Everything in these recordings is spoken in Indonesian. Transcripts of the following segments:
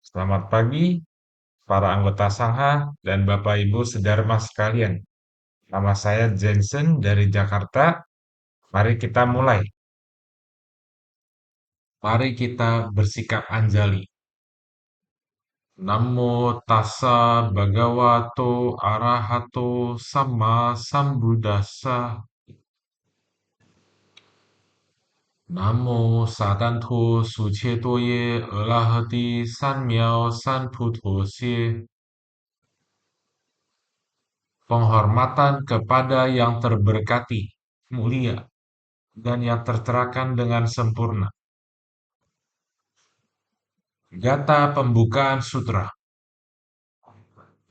Selamat pagi, para anggota Sangha dan Bapak Ibu Sedharma sekalian. Nama saya Jensen dari Jakarta. Mari kita mulai. Mari kita bersikap anjali. Namo tassa bhagavato arahato sama sambuddhassa. Namo sadanto suchetoye arahati sanmiao sanputosye. Penghormatan kepada yang terberkati, mulia, dan yang tercerahkan dengan sempurna. Gata pembukaan sutra.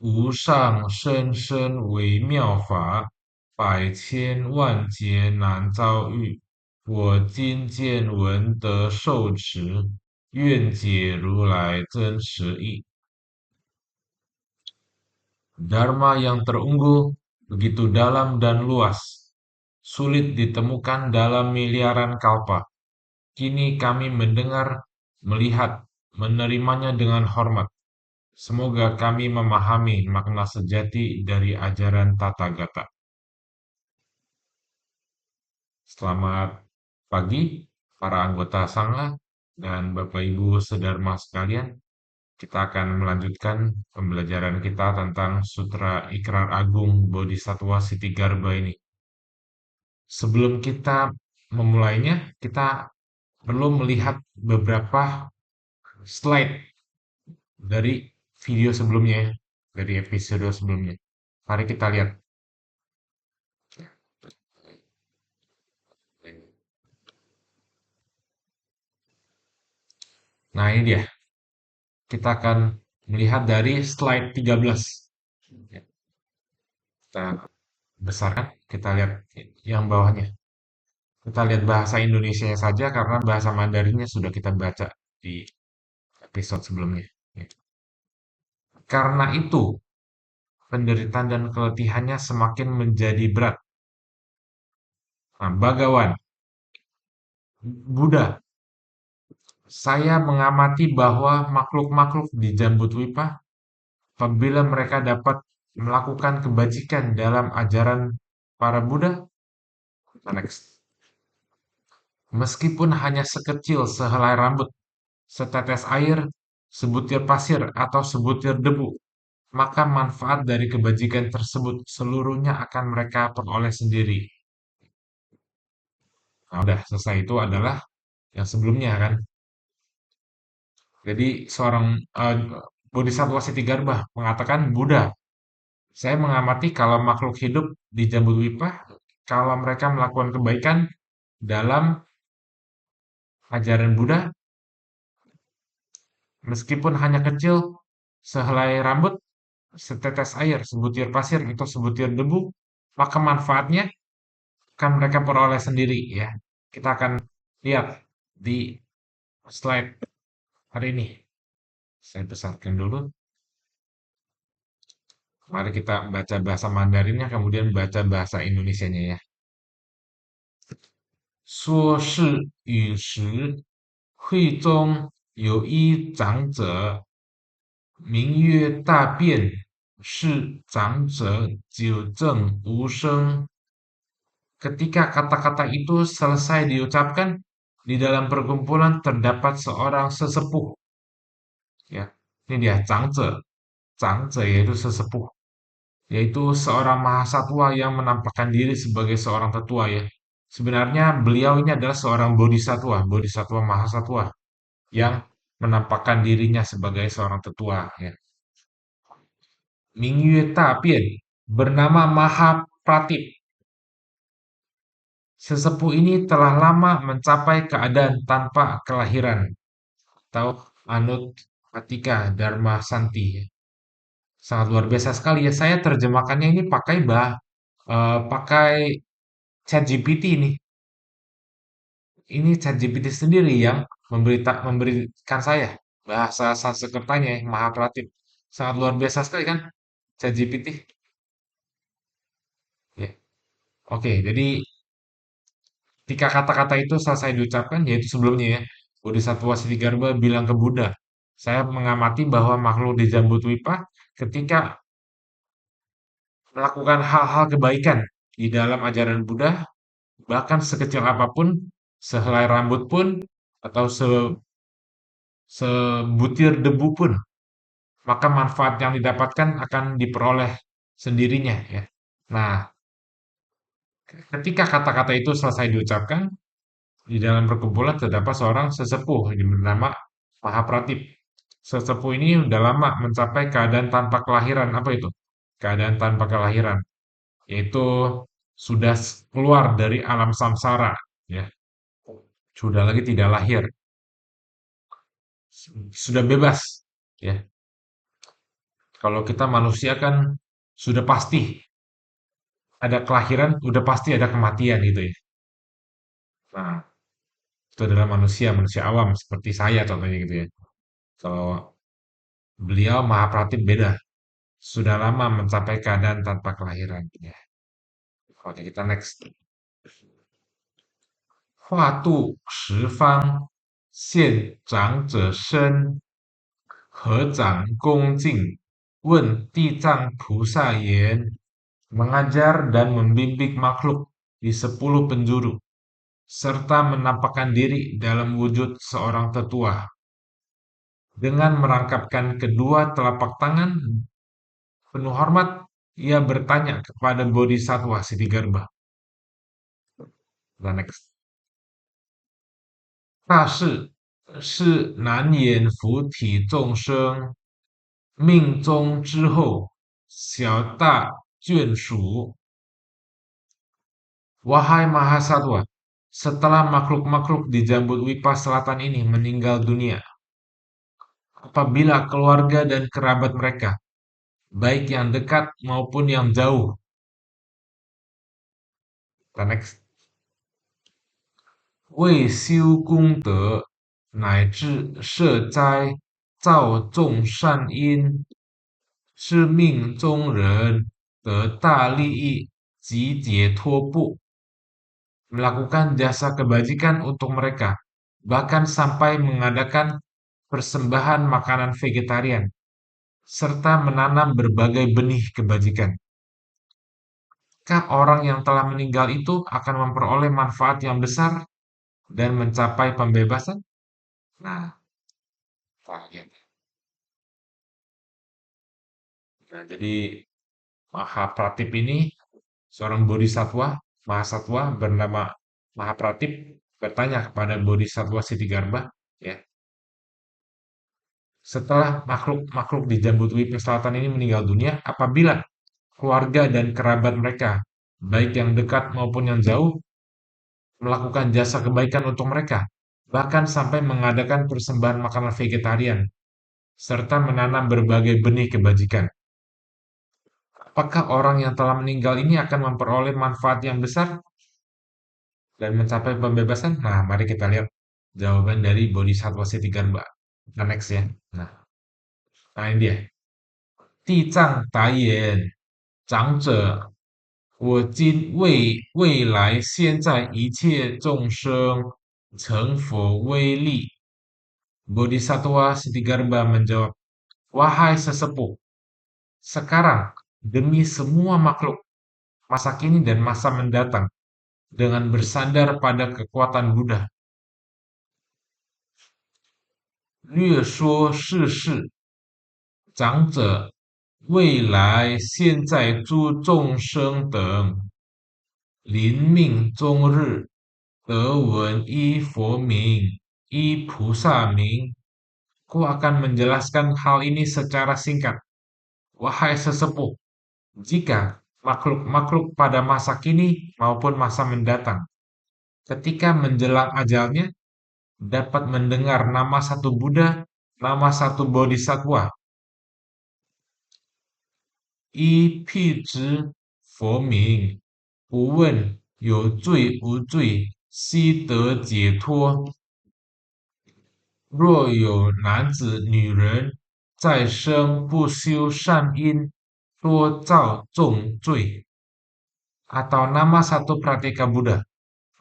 无上甚深微妙法，百千万劫难遭遇。我今见闻得受持，愿解如来真实义。Dharma yang terunggul begitu dalam dan luas, sulit ditemukan dalam miliaran kalpa. Kini kami mendengar, melihat, menerimanya dengan hormat. Semoga kami memahami makna sejati dari ajaran Tathagata. Selamat pagi, para anggota Sangha dan Bapak Ibu Sedharma sekalian. Kita akan melanjutkan pembelajaran kita tentang Sutra Ikrar Agung Bodhisattva Sitigarbha ini. Sebelum kita memulainya, kita perlu melihat beberapa slide dari video sebelumnya, ya, dari episode sebelumnya. Mari kita lihat. Nah, ini dia. Kita akan melihat dari slide 13. Kita besarkan, kita lihat yang bawahnya. Kita lihat bahasa Indonesianya saja karena bahasa Mandarinnya sudah kita baca di episode sebelumnya. Karena itu, penderitaan dan keletihannya semakin menjadi berat. Nah, Bhagawan, Buddha, saya mengamati bahwa makhluk-makhluk di Jambudvipa, apabila mereka dapat melakukan kebajikan dalam ajaran para Buddha, next. Meskipun hanya sekecil sehelai rambut, setetes air, sebutir pasir, atau sebutir debu, maka manfaat dari kebajikan tersebut seluruhnya akan mereka peroleh sendiri. Nah, udah selesai itu adalah yang sebelumnya kan. Jadi seorang Bodhisattva Sitigarbha mengatakan, Buddha, saya mengamati kalau makhluk hidup di Jambudvipa, kalau mereka melakukan kebaikan dalam ajaran Buddha, meskipun hanya kecil, sehelai rambut, setetes air, sebutir pasir, atau sebutir debu, maka manfaatnya akan mereka peroleh sendiri ya. Kita akan lihat di slide hari ini. Saya besarkan dulu. Mari kita baca bahasa Mandarinnya, kemudian baca bahasa Indonesianya ya. 说是与时，会中有一长者，名曰大辩，是长者久证无生。Ketika kata-kata itu selesai diucapkan, di dalam perkumpulan terdapat seorang sesepuh. Ya, ini dia Zhangze. Zhangze yaitu sesepuh, yaitu seorang mahasatwa yang menampakkan diri sebagai seorang tetua ya. Sebenarnya beliau ini adalah seorang bodhisatwa, bodhisatwa mahasatwa yang menampakkan dirinya sebagai seorang tetua ya. Mingyue Tapian bernama Mahapratip. Sesepuh ini telah lama mencapai keadaan tanpa kelahiran atau Anut Atika Dharma Santi. Sangat luar biasa sekali ya. Saya terjemahkannya ini pakai ChatGPT ini. Ini ChatGPT sendiri yang memberikan saya bahasa Sanskertanya yang Mahapratip. Sangat luar biasa sekali kan ChatGPT. Ya. Oke, jadi ketika kata-kata itu selesai diucapkan, yaitu sebelumnya ya, Bodhisattva Siddhigarbha bilang ke Buddha, Saya mengamati bahwa makhluk di Jambudwipa ketika melakukan hal-hal kebaikan di dalam ajaran Buddha, bahkan sekecil apapun, sehelai rambut pun, atau sebutir debu pun, maka manfaat yang didapatkan akan diperoleh sendirinya ya. Nah, ketika kata-kata itu selesai diucapkan, di dalam perkumpulan terdapat seorang sesepuh yang bernama Mahapratip. Sesepuh ini sudah lama mencapai keadaan tanpa kelahiran. Apa itu? Keadaan tanpa kelahiran, yaitu sudah keluar dari alam samsara, ya, sudah lagi tidak lahir, sudah bebas, ya. Kalau kita manusia kan sudah pasti ada kelahiran, sudah pasti ada kematian gitu ya. Nah, itu adalah manusia, manusia awam seperti saya contohnya gitu ya. Kalau beliau Mahapratip beda, sudah lama mencapai keadaan tanpa kelahiran. Ya. Oke, kita next. 化度十方，现长者身，合掌恭敬，问地藏菩萨言, mengajar dan membimbing makhluk di 10 penjuru, serta menampakkan diri dalam wujud seorang tetua. Dengan merangkapkan kedua telapak tangan, penuh hormat, ia bertanya kepada Bodhisattva Siddhigarbha. The next. 大士是难言佛体众生命中之后小大眷属。Wahai Mahasatwa, setelah makhluk-makhluk di Jambudwipa Selatan ini meninggal dunia, apabila keluarga dan kerabat mereka, baik yang dekat maupun yang jauh, kita next, 为修功德乃至摄灾造众善因是命中人得大利益及解脱不 melakukan jasa kebajikan untuk mereka, bahkan sampai mengadakan persembahan makanan vegetarian, serta menanam berbagai benih kebajikan. Maka orang yang telah meninggal itu akan memperoleh manfaat yang besar dan mencapai pembebasan. Nah, jadi Mahapratip ini seorang bodhisatwa, mahasatwa bernama Mahapratip bertanya kepada Bodhisattva Siddhigarbha, ya, setelah makhluk-makhluk di Jambudwipa Selatan ini meninggal dunia, apabila keluarga dan kerabat mereka, baik yang dekat maupun yang jauh, melakukan jasa kebaikan untuk mereka, bahkan sampai mengadakan persembahan makanan vegetarian, serta menanam berbagai benih kebajikan. Apakah orang yang telah meninggal ini akan memperoleh manfaat yang besar dan mencapai pembebasan? Nah, mari kita lihat jawaban dari Bodhisattva Siddhigarbha. Kita next ya. Nah ini dia. 地藏答言：长者，我今未来现在一切众生成佛威力。 Bodhisattva Siddhigarbha menjawab, wahai sesepuh, sekarang demi semua makhluk, masa kini dan masa mendatang, dengan bersandar pada kekuatan Buddha. 略说世事，长者未来现在诸众生等临命终日得闻依佛名，依菩萨名。Ku akan menjelaskan hal ini secara singkat. Wahai sesepuh, jika makhluk-makhluk pada masa kini maupun masa mendatang, ketika menjelang ajalnya, dapat mendengar nama satu Buddha, nama satu Bodhisattva, 依辟之佛名，不问有罪无罪，悉得解脱。若有男子女人再生不修善因，多造重罪， atau nama satu Prateka Buddha,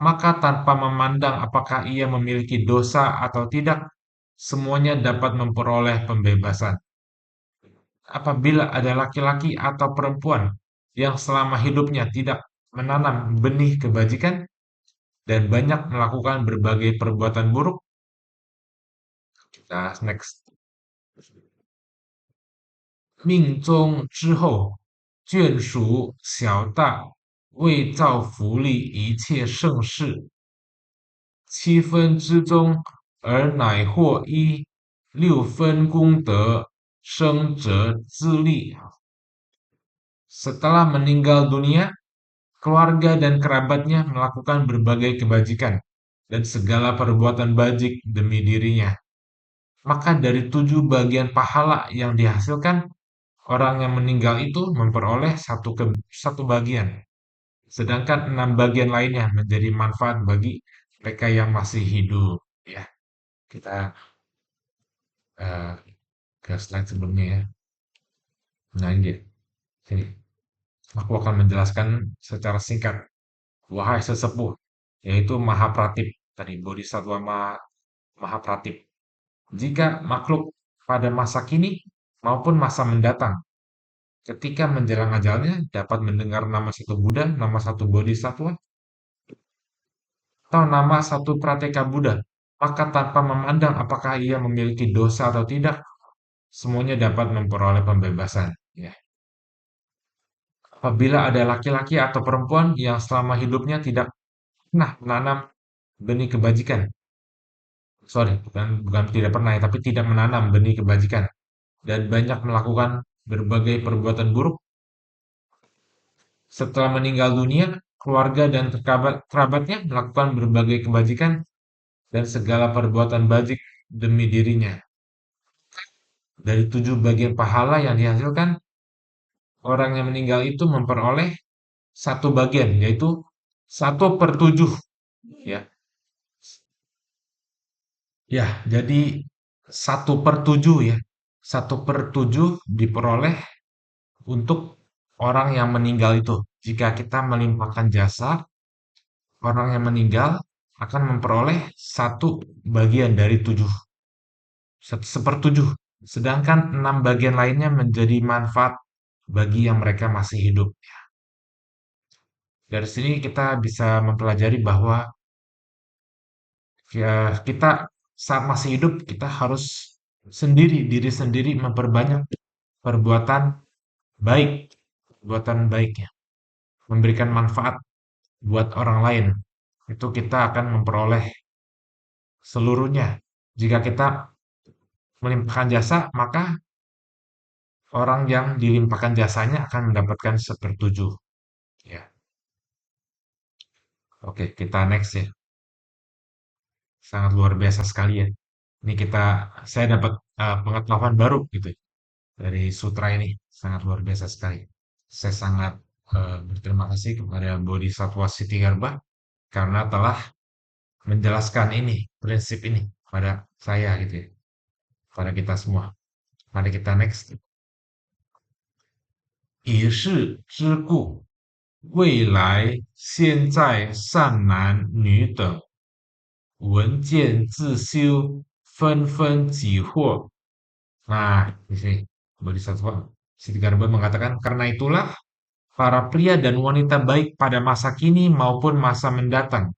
maka tanpa memandang apakah ia memiliki dosa atau tidak, semuanya dapat memperoleh pembebasan. Apabila ada laki-laki atau perempuan yang selama hidupnya tidak menanam benih kebajikan dan banyak melakukan berbagai perbuatan buruk, kita next. 命中之后，眷属小大，为造福利一切盛世，七分之中，而乃获一六分功德，生者自利。Setelah meninggal dunia, keluarga dan kerabatnya melakukan berbagai kebajikan dan segala perbuatan bajik demi dirinya. Maka dari 7 bagian pahala yang dihasilkan, orang yang meninggal itu memperoleh satu bagian, sedangkan 6 bagian lainnya menjadi manfaat bagi mereka yang masih hidup. Ya, kita eh, ke slide sebelumnya ya. Nah ini dia. Sini. Aku akan menjelaskan secara singkat. Wahai sesepuh, yaitu Mahapratip. Tadi Bodhisattva Mahapratip. Jika makhluk pada masa kini maupun masa mendatang, ketika menjelang ajalnya dapat mendengar nama satu Buddha, nama satu Bodhisattva, atau nama satu Prateka Buddha, maka tanpa memandang apakah ia memiliki dosa atau tidak, semuanya dapat memperoleh pembebasan. Ya. Apabila ada laki-laki atau perempuan yang selama hidupnya tidak pernah menanam benih kebajikan, sorry, bukan tidak pernah ya, tapi tidak menanam benih kebajikan dan banyak melakukan berbagai perbuatan buruk, setelah meninggal dunia, keluarga dan kerabatnya melakukan berbagai kebajikan dan segala perbuatan bajik demi dirinya. Dari 7 bagian pahala yang dihasilkan, orang yang meninggal itu memperoleh satu bagian, yaitu 1/7. Ya, ya, jadi 1/7 ya. 1/7 diperoleh untuk orang yang meninggal itu. Jika kita melimpahkan jasa, orang yang meninggal akan memperoleh 1 bagian dari 7, 1/7. Sedangkan 6 bagian lainnya menjadi manfaat bagi yang mereka masih hidup. Dari sini kita bisa mempelajari bahwa ya, kita saat masih hidup kita harus diri sendiri memperbanyak perbuatan baik, perbuatan baiknya, memberikan manfaat buat orang lain. Itu kita akan memperoleh seluruhnya. Jika kita melimpahkan jasa, maka orang yang dilimpahkan jasanya akan mendapatkan 1/7. Ya, oke, kita next ya. Sangat luar biasa sekali ya. Ini saya dapat pengetahuan baru gitu ya, dari sutra ini. Sangat luar biasa sekali. Saya sangat berterima kasih kepada Bodhisattva Sitigarbha karena telah menjelaskan ini, prinsip ini pada saya gitu ya, pada kita semua. Mari kita next. 以是之故，未来现在善男女等闻见自修，纷纷己惑。Nah, di sini Bodhisattva Siddhartha mengatakan, karena itulah para pria dan wanita baik pada masa kini maupun masa mendatang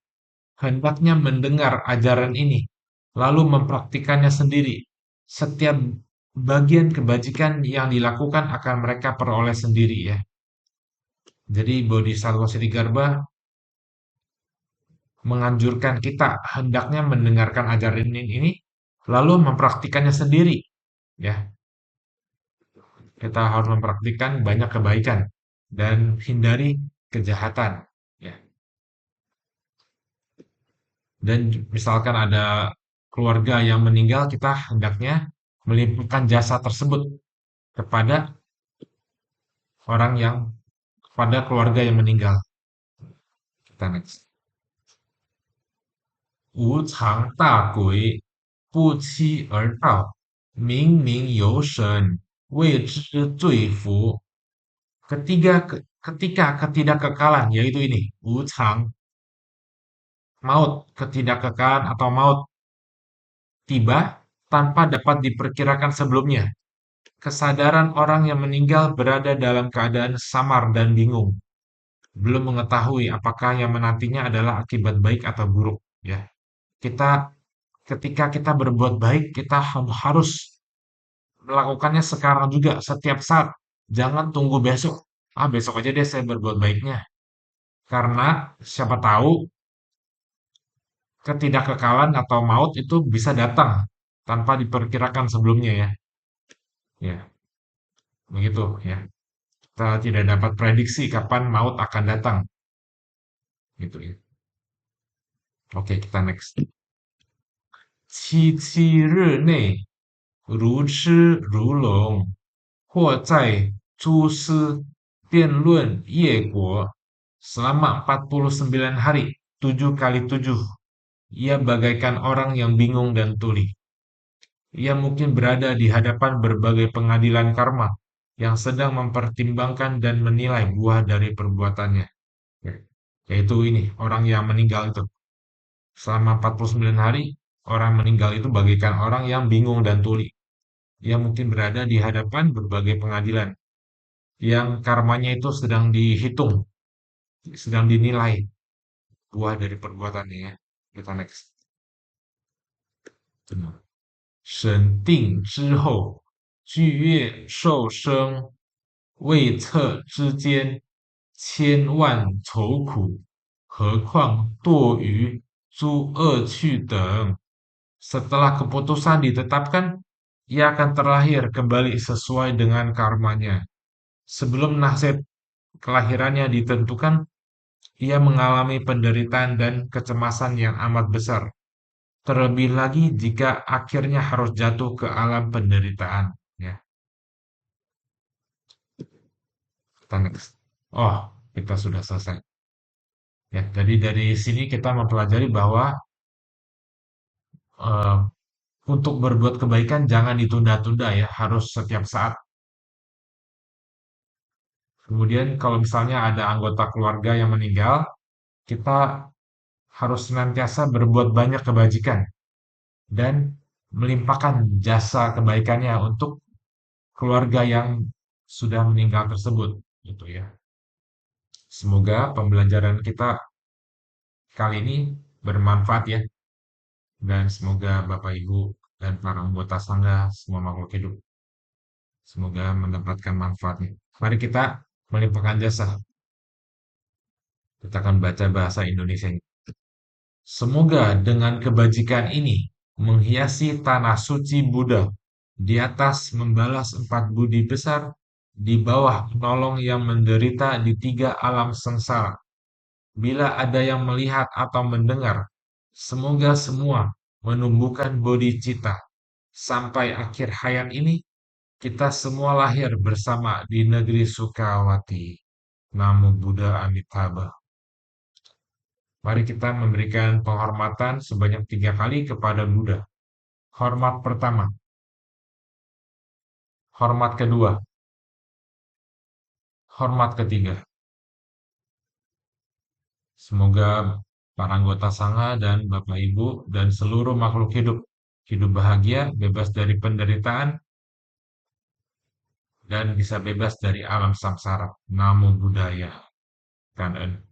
hendaknya mendengar ajaran ini, lalu mempraktikannya sendiri. Setiap bagian kebajikan yang dilakukan akan mereka peroleh sendiri ya. Jadi Bodhisattva Siddhartha menganjurkan kita hendaknya mendengarkan ajaran ini lalu mempraktikannya sendiri ya. Kita harus mempraktikkan banyak kebaikan dan hindari kejahatan ya. Dan misalkan ada keluarga yang meninggal, kita hendaknya melimpahkan jasa tersebut kepada orang yang kepada keluarga yang meninggal. Kita next. 无常大鬼，不期而到，明明有神，谓之罪福。Ketika ketidakkekalan, yaitu ini, wuchang, maut, ketidakkekalan atau maut tiba, tanpa dapat diperkirakan sebelumnya. Kesadaran orang yang meninggal berada dalam keadaan samar dan bingung, belum mengetahui apakah yang menantinya adalah akibat baik atau buruk. Ya, kita ketika kita berbuat baik, kita harus melakukannya sekarang juga, setiap saat. Jangan tunggu besok. Ah, besok aja deh saya berbuat baiknya. Karena siapa tahu ketidakkekalan atau maut itu bisa datang tanpa diperkirakan sebelumnya ya. Ya, begitu ya. Kita tidak dapat prediksi kapan maut akan datang. Gitu ya. Oke, kita next. 7日内如吃如聋，或在诸司辩论业果selama 49 hari, 7 kali 7. Ia bagaikan orang yang bingung dan tuli. Ia mungkin berada di hadapan berbagai pengadilan karma yang sedang mempertimbangkan dan menilai buah dari perbuatannya. Ya, yaitu ini, orang yang meninggal itu. Selama 49 hari, orang meninggal itu bagaikan orang yang bingung dan tuli. Ia mungkin berada di hadapan berbagai pengadilan yang karmanya itu sedang dihitung, sedang dinilai buah dari perbuatannya ya. Kita next. 审定之后，剧院受生未测之间，千万愁苦，何况堕于诸恶趣等。Setelah keputusan ditetapkan, ia akan terlahir kembali sesuai dengan karmanya. Sebelum nasib kelahirannya ditentukan, ia mengalami penderitaan dan kecemasan yang amat besar. Terlebih lagi jika akhirnya harus jatuh ke alam penderitaan. Ya, kita next. Oh, kita sudah selesai. Ya, jadi dari sini kita mempelajari bahwa eh, untuk berbuat kebaikan jangan ditunda-tunda ya, harus setiap saat. Kemudian kalau misalnya ada anggota keluarga yang meninggal, kita harus senantiasa berbuat banyak kebajikan dan melimpahkan jasa kebaikannya untuk keluarga yang sudah meninggal tersebut, gitu ya. Semoga pembelajaran kita kali ini bermanfaat ya, dan semoga Bapak Ibu dan para anggota sangga semua makhluk hidup semoga mendapatkan manfaatnya. Mari kita melimpahkan jasa. Kita akan baca bahasa Indonesia. Semoga dengan kebajikan ini menghiasi tanah suci Buddha, di atas membalas 4 budi besar, di bawah menolong yang menderita di 3 alam sengsara. Bila ada yang melihat atau mendengar, semoga semua menumbuhkan bodhicitta. Sampai akhir hayat ini, kita semua lahir bersama di negeri Sukawati. Namo Buddha Amitabha. Mari kita memberikan penghormatan sebanyak 3 kali kepada Buddha. Hormat pertama, hormat kedua, hormat ketiga. Semoga para anggota sangha dan Bapak Ibu dan seluruh makhluk hidup hidup bahagia, bebas dari penderitaan, dan bisa bebas dari alam samsara. Namo Buddhaya. Kanan.